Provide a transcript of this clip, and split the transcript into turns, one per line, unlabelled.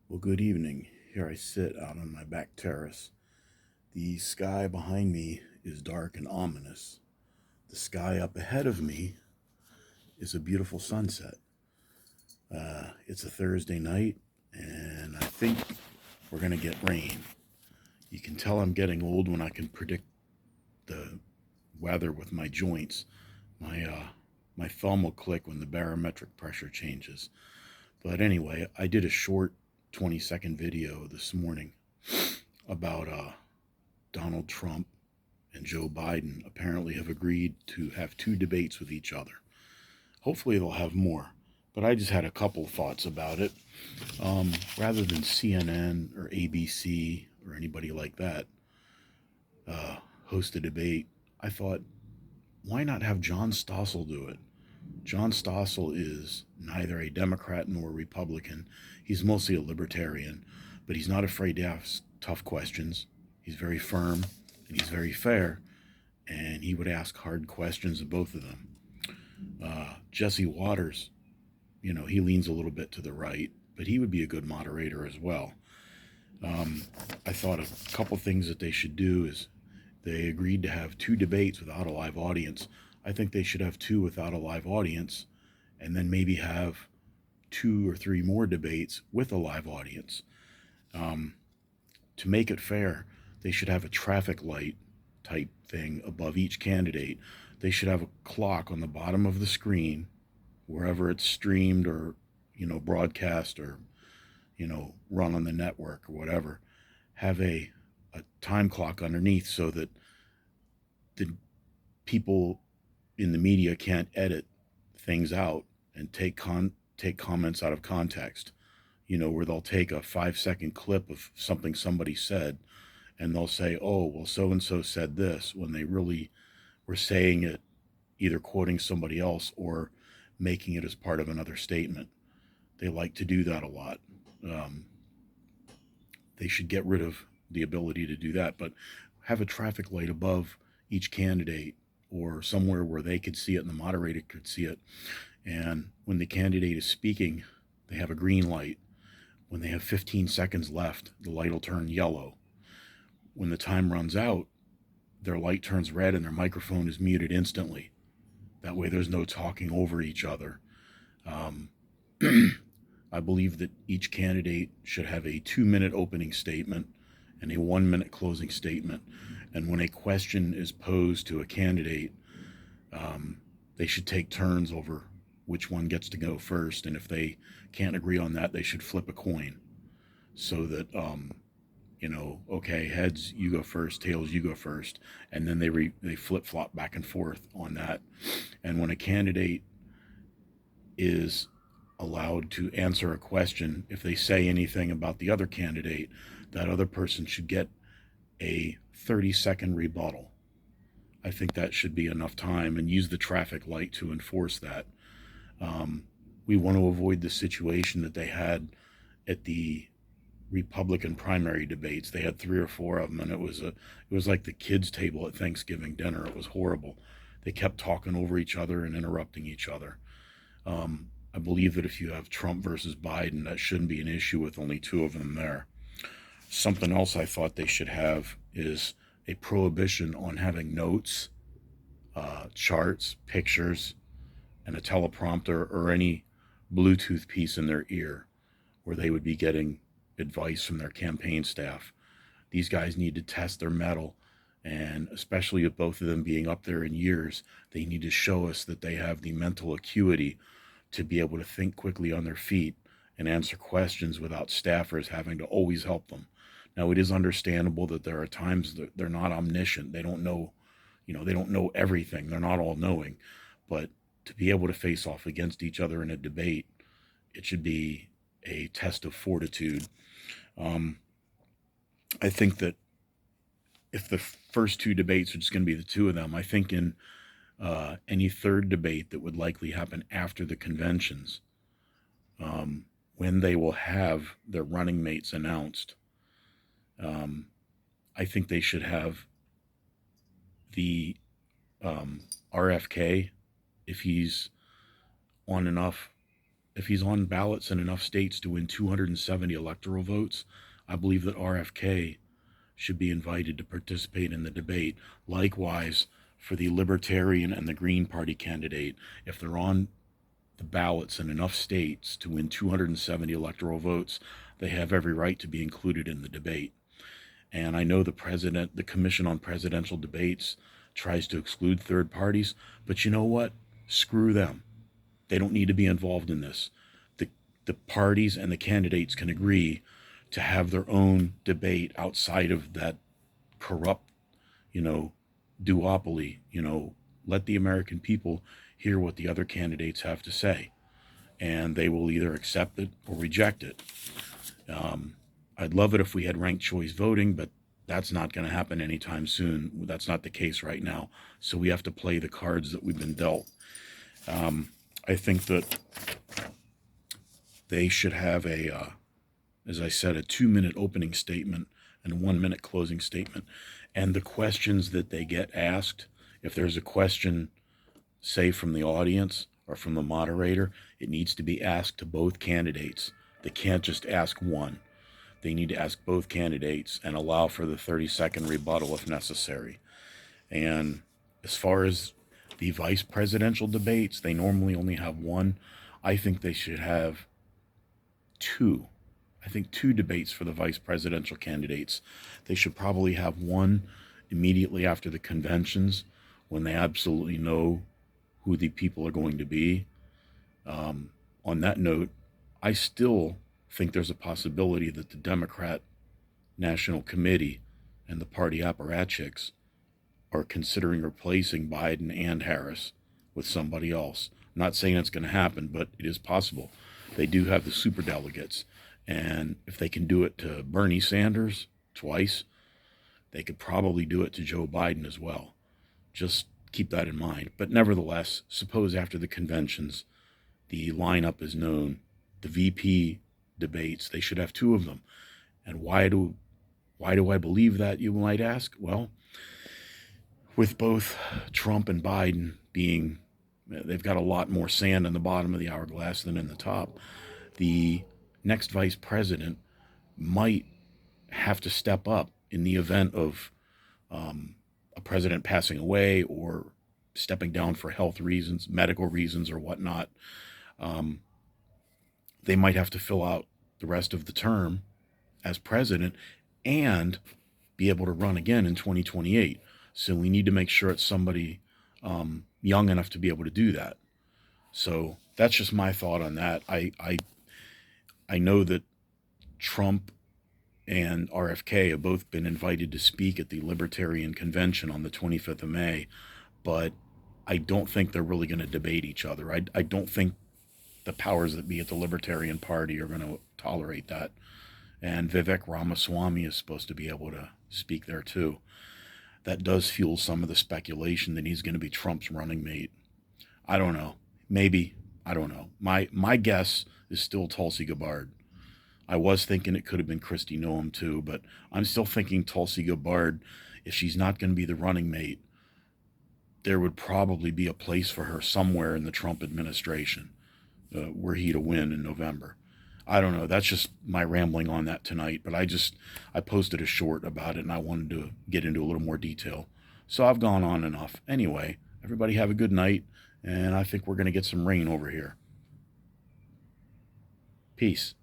Well, good evening. Here I sit out on my back terrace. The sky behind me is dark and ominous. The sky up ahead of me is a beautiful sunset. It's a Thursday night, and I think we're going to get rain. You can tell I'm getting old when I can predict the weather with my joints. My thumb will click when the barometric pressure changes. But anyway, I did a short 20-second video this morning about Donald Trump and Joe Biden apparently have agreed to have two debates with each other. Hopefully, they'll have more. But I just had a couple thoughts about it. Rather than CNN or ABC or anybody like that host a debate, I thought, why not have John Stossel do it? John Stossel is neither a Democrat nor a Republican. He's mostly a libertarian, but he's not afraid to ask tough questions. He's very firm and he's very fair, and he would ask hard questions of both of them. Jesse Waters, he leans a little bit to the right, but he would be a good moderator as well. I thought a couple things that they should do is they agreed to have two debates without a live audience. I think they should have two without a live audience, and then maybe have two or three more debates with a live audience. To make it fair, they should have a traffic light type thing above each candidate. They should have a clock on the bottom of the screen, wherever it's streamed or broadcast or run on the network or whatever. Have a time clock underneath so that the people in the media can't edit things out and take comments out of context. Where they'll take a 5-second clip of something somebody said and they'll say, oh, well, so and so said this, when they really were saying it, either quoting somebody else or making it as part of another statement. They like to do that a lot. They should get rid of the ability to do that, but have a traffic light above each candidate or somewhere where they could see it and the moderator could see it. And when the candidate is speaking, they have a green light. When they have 15 seconds left, the light will turn yellow. When the time runs out, their light turns red and their microphone is muted instantly. That way there's no talking over each other. I believe that each candidate should have a 2-minute opening statement and a 1-minute closing statement. And when a question is posed to a candidate, they should take turns over which one gets to go first. And if they can't agree on that, they should flip a coin so that, okay, heads, you go first, tails, you go first. And then they flip-flop back and forth on that. And when a candidate is allowed to answer a question, if they say anything about the other candidate, that other person should get a 30-second rebuttal. I think that should be enough time, and use the traffic light to enforce that. We want to avoid the situation that they had at the Republican primary debates. They had 3 or 4 of them, and it was like the kids' table at Thanksgiving dinner. It was horrible. They kept talking over each other and interrupting each other. I believe that if you have Trump versus Biden, that shouldn't be an issue with only 2 of them there. Something else I thought they should have is a prohibition on having notes, charts, pictures, and a teleprompter or any Bluetooth piece in their ear where they would be getting advice from their campaign staff. These guys need to test their mettle, and especially with both of them being up there in years, they need to show us that they have the mental acuity to be able to think quickly on their feet and answer questions without staffers having to always help them. Now, it is understandable that there are times that they're not omniscient. They don't know, they don't know everything. They're not all knowing. But to be able to face off against each other in a debate, it should be a test of fortitude. I think that if the first 2 debates are just going to be the 2 of them, I think in any third debate that would likely happen after the conventions, when they will have their running mates announced, I think they should have the RFK, if he's on enough if he's on ballots in enough states to win 270 electoral votes, I believe that RFK should be invited to participate in the debate. Likewise, for the Libertarian and the Green Party candidate, if they're on the ballots in enough states to win 270 electoral votes, they have every right to be included in the debate. And I know the Commission on Presidential Debates tries to exclude third parties, but you know what? Screw them. They don't need to be involved in this. The, the parties and the candidates can agree to have their own debate outside of that corrupt, you know, duopoly. Let the American people hear what the other candidates have to say, and they will either accept it or reject it. I'd love it if we had ranked choice voting, but that's not going to happen anytime soon. That's not the case right now. So we have to play the cards that we've been dealt. I think that they should have as I said, a 2-minute opening statement and a 1-minute closing statement. And the questions that they get asked, if there's a question, say from the audience or from the moderator, it needs to be asked to both candidates. They can't just ask one. They need to ask both candidates and allow for the 30-second rebuttal if necessary. And as far as the vice presidential debates, they normally only have one. I think they should have two. I think two debates for the vice presidential candidates. They should probably have one immediately after the conventions when they absolutely know who the people are going to be. On that note, I still think there's a possibility that the Democrat National Committee and the party apparatchiks are considering replacing Biden and Harris with somebody else. I'm not saying it's going to happen, but it is possible. They do have the superdelegates, and if they can do it to Bernie Sanders twice, they could probably do it to Joe Biden as well. Just keep that in mind. But nevertheless, suppose after the conventions, the lineup is known, the VP debates, they should have two of them. And why do I believe that, you might ask? Well, with both Trump and Biden being, they've got a lot more sand in the bottom of the hourglass than in the top, the next vice president might have to step up in the event of a president passing away or stepping down for health reasons, medical reasons, or whatnot. They might have to fill out the rest of the term as president and be able to run again in 2028. So we need to make sure it's somebody young enough to be able to do that. So that's just my thought on that. I know that Trump and RFK have both been invited to speak at the Libertarian Convention on the 25th of May, but I don't think they're really going to debate each other. I don't think the powers that be at the Libertarian Party are going to tolerate that. And Vivek Ramaswamy is supposed to be able to speak there too. That does fuel some of the speculation that he's going to be Trump's running mate. I don't know. Maybe. I don't know. My guess is still Tulsi Gabbard. I was thinking it could have been Kristi Noem too, but I'm still thinking Tulsi Gabbard. If she's not going to be the running mate, there would probably be a place for her somewhere in the Trump administration were he to win in November. I don't know. That's just my rambling on that tonight, but I posted a short about it and I wanted to get into a little more detail. So I've gone on enough. Anyway, everybody have a good night, and I think we're going to get some rain over here. Peace.